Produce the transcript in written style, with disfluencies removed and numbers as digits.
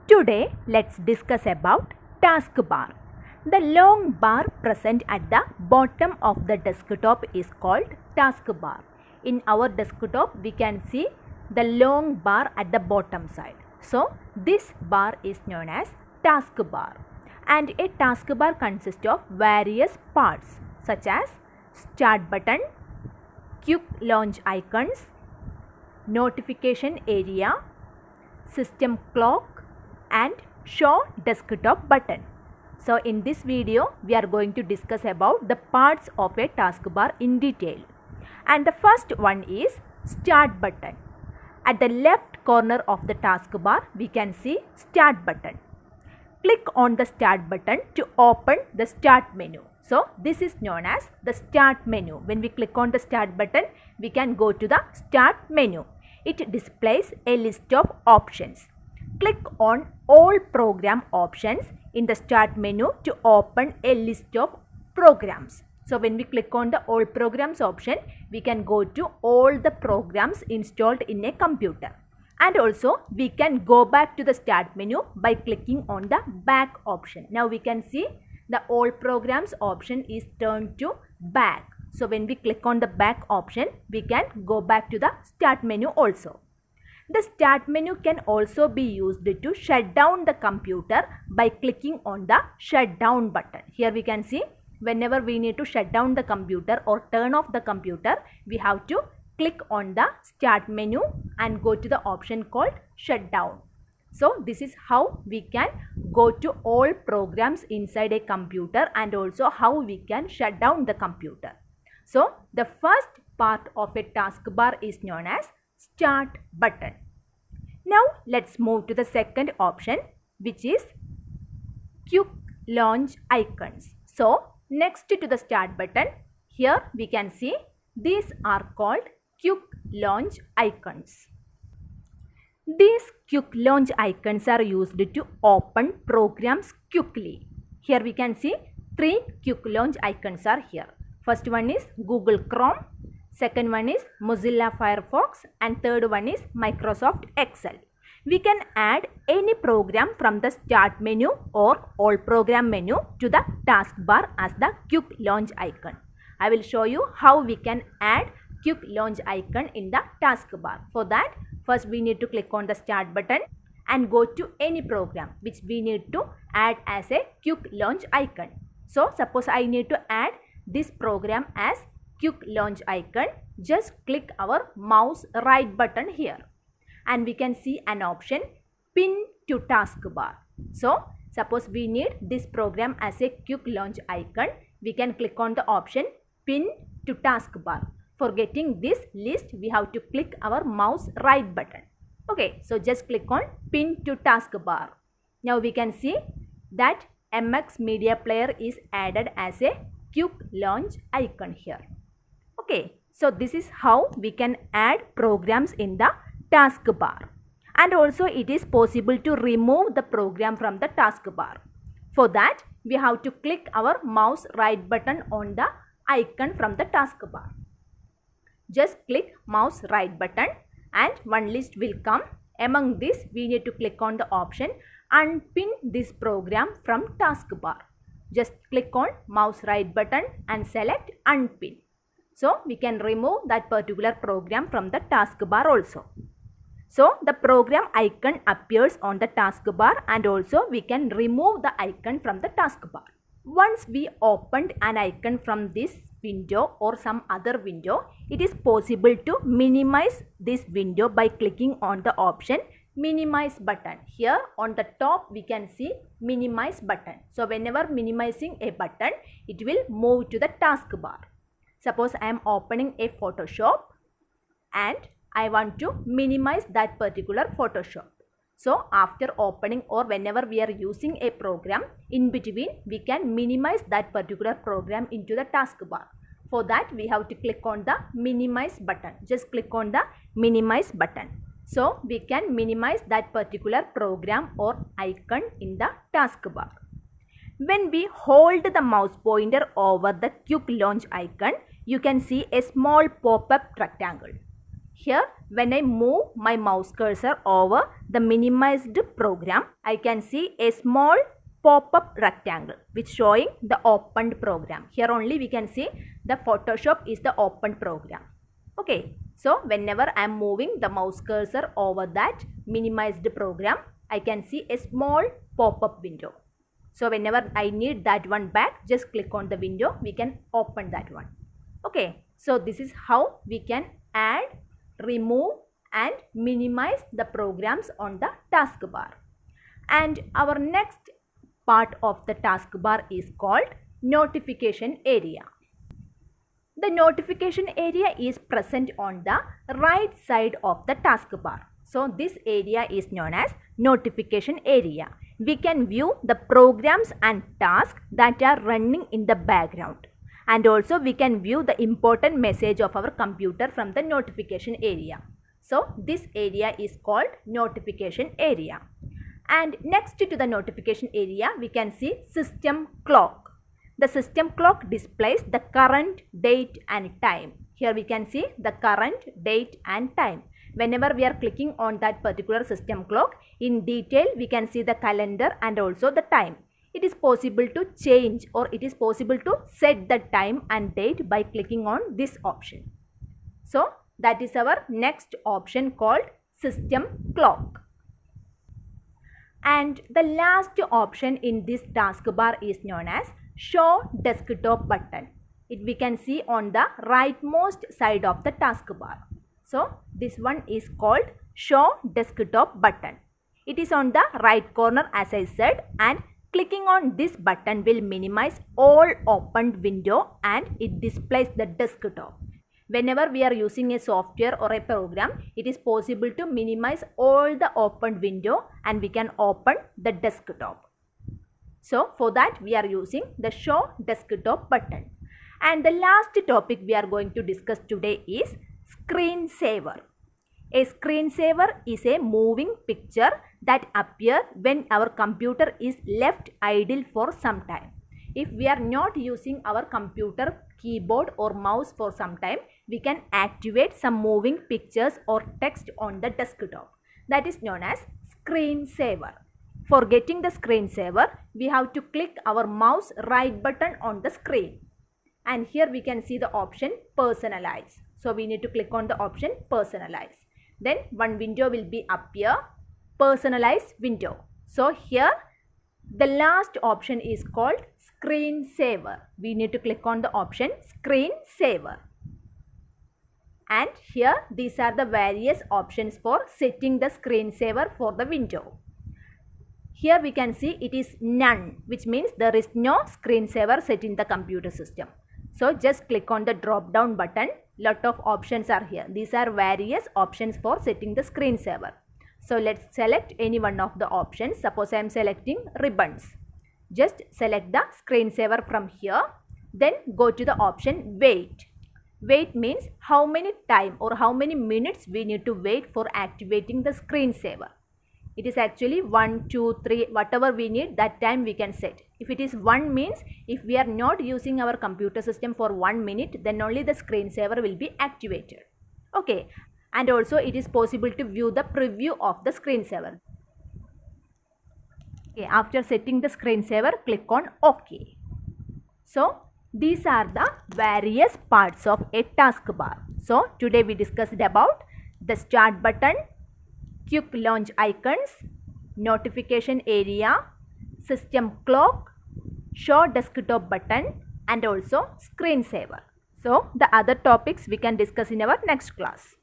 Today, let's discuss about taskbar. The long bar present at the bottom of the desktop is called taskbar. In our desktop, we can see the long bar at the bottom side. So, this bar is known as taskbar. And a taskbar consists of various parts such as start button, quick launch icons, notification area, system clock, and show desktop button. So in this video we are going to discuss about the parts of a taskbar in detail. And the first one is start button. At the left corner of the taskbar we can see start button. Click on the start button to open the start menu. So this is known as the start menu. When we click on the start button, we can go to the start menu. It displays a list of options. Click on all program options in the start menu to open a list of programs. So when we click on the all programs option, we can go to all the programs installed in a computer. And also we can go back to the start menu by clicking on the back option. Now we can see the all programs option is turned to back. So when we click on the back option, we can go back to the start menu also. The start menu can also be used to shut down the computer by clicking on the shutdown button. Here we can see whenever we need to shut down the computer or turn off the computer, we have to click on the start menu and go to the option called shutdown. So this is how we can go to all programs inside a computer and also how we can shut down the computer. So the first part of a taskbar is known as start button. Now let's move to the second option, which is quick launch icons. So next to the start button, here we can see these are called quick launch icons. These quick launch icons are used to open programs quickly. Here we can see three quick launch icons are here. First one is Google Chrome, second one is Mozilla Firefox, and third one is Microsoft Excel. We can add any program from the start menu or all program menu to the taskbar as the quick launch icon. I will show you how we can add quick launch icon in the taskbar. For that, first we need to click on the start button and go to any program which we need to add as a quick launch icon. So suppose I need to add this program as quick launch icon. Just click our mouse right button here and we can see an option pin to taskbar. So suppose we need this program as a quick launch icon, we can click on the option pin to taskbar. For getting this list, we have to click our mouse right button. Okay, so just click on pin to taskbar. Now we can see that MX Media Player is added as a quick launch icon here. Okay, so this is how we can add programs in the taskbar. And also it is possible to remove the program from the taskbar. For that, we have to click our mouse right button on the icon from the taskbar. Just click mouse right button and one list will come. Among this, we need to click on the option unpin this program from taskbar. Just click on mouse right button and select unpin. So we can remove that particular program from the taskbar also. So the program icon appears on the taskbar and also we can remove the icon from the taskbar. Once we opened an icon from this window or some other window, it is possible to minimize this window by clicking on the option minimize button. Here on the top we can see minimize button. So whenever minimizing a button, it will move to the taskbar. Suppose I am opening a Photoshop and I want to minimize that particular Photoshop. So after opening or whenever we are using a program, in between we can minimize that particular program into the taskbar. For that we have to click on the minimize button. Just click on the minimize button. So we can minimize that particular program or icon in the taskbar. When we hold the mouse pointer over the quick launch icon, you can see a small pop-up rectangle. Here, when I move my mouse cursor over the minimized program, I can see a small pop-up rectangle which showing the opened program. Here only we can see the Photoshop is the opened program. Okay, so whenever I am moving the mouse cursor over that minimized program, I can see a small pop-up window. So whenever I need that one back, just click on the window, we can open that one. Okay, so this is how we can add, remove and minimize the programs on the taskbar. And our next part of the taskbar is called notification area. The notification area is present on the right side of the taskbar. So this area is known as notification area. We can view the programs and tasks that are running in the background. And also we can view the important message of our computer from the notification area. So this area is called notification area. And next to the notification area, we can see system clock. The system clock displays the current date and time. Here we can see the current date and time. Whenever we are clicking on that particular system clock, in detail we can see the calendar and also the time. It is possible to change or it is possible to set the time and date by clicking on this option. So that is our next option called system clock. And the last option in this taskbar is known as show desktop button. We can see on the rightmost side of the taskbar. So this one is called show desktop button. It is on the right corner as I said, and clicking on this button will minimize all opened window and it displays the desktop. Whenever we are using a software or a program, it is possible to minimize all the opened window and we can open the desktop. So for that we are using the show desktop button. And the last topic we are going to discuss today is screensaver. A screensaver is a moving picture that appears when our computer is left idle for some time. If we are not using our computer keyboard or mouse for some time, we can activate some moving pictures or text on the desktop. That is known as screensaver. For getting the screensaver, we have to click our mouse right button on the screen. And here we can see the option personalize. So we need to click on the option personalize. Then one window will be appear, personalize window. So here the last option is called screensaver. We need to click on the option screensaver. And here these are the various options for setting the screensaver for the window. Here we can see it is none, which means there is no screensaver set in the computer system. So just click on the drop down button. Lot of options are here. These are various options for setting the screensaver. So let's select any one of the options. Suppose I am selecting ribbons. Just select the screensaver from here. Then go to the option wait. Wait means how many time or how many minutes we need to wait for activating the screensaver. It is actually 1, 2, 3, whatever we need, that time we can set. If it is 1 means, if we are not using our computer system for 1 minute, then only the screensaver will be activated. Okay. And also it is possible to view the preview of the screensaver. Okay. After setting the screensaver, click on OK. So these are the various parts of a taskbar. So today we discussed about the start button, quick launch icons, notification area, system clock, show desktop button and also screensaver. So the other topics we can discuss in our next class.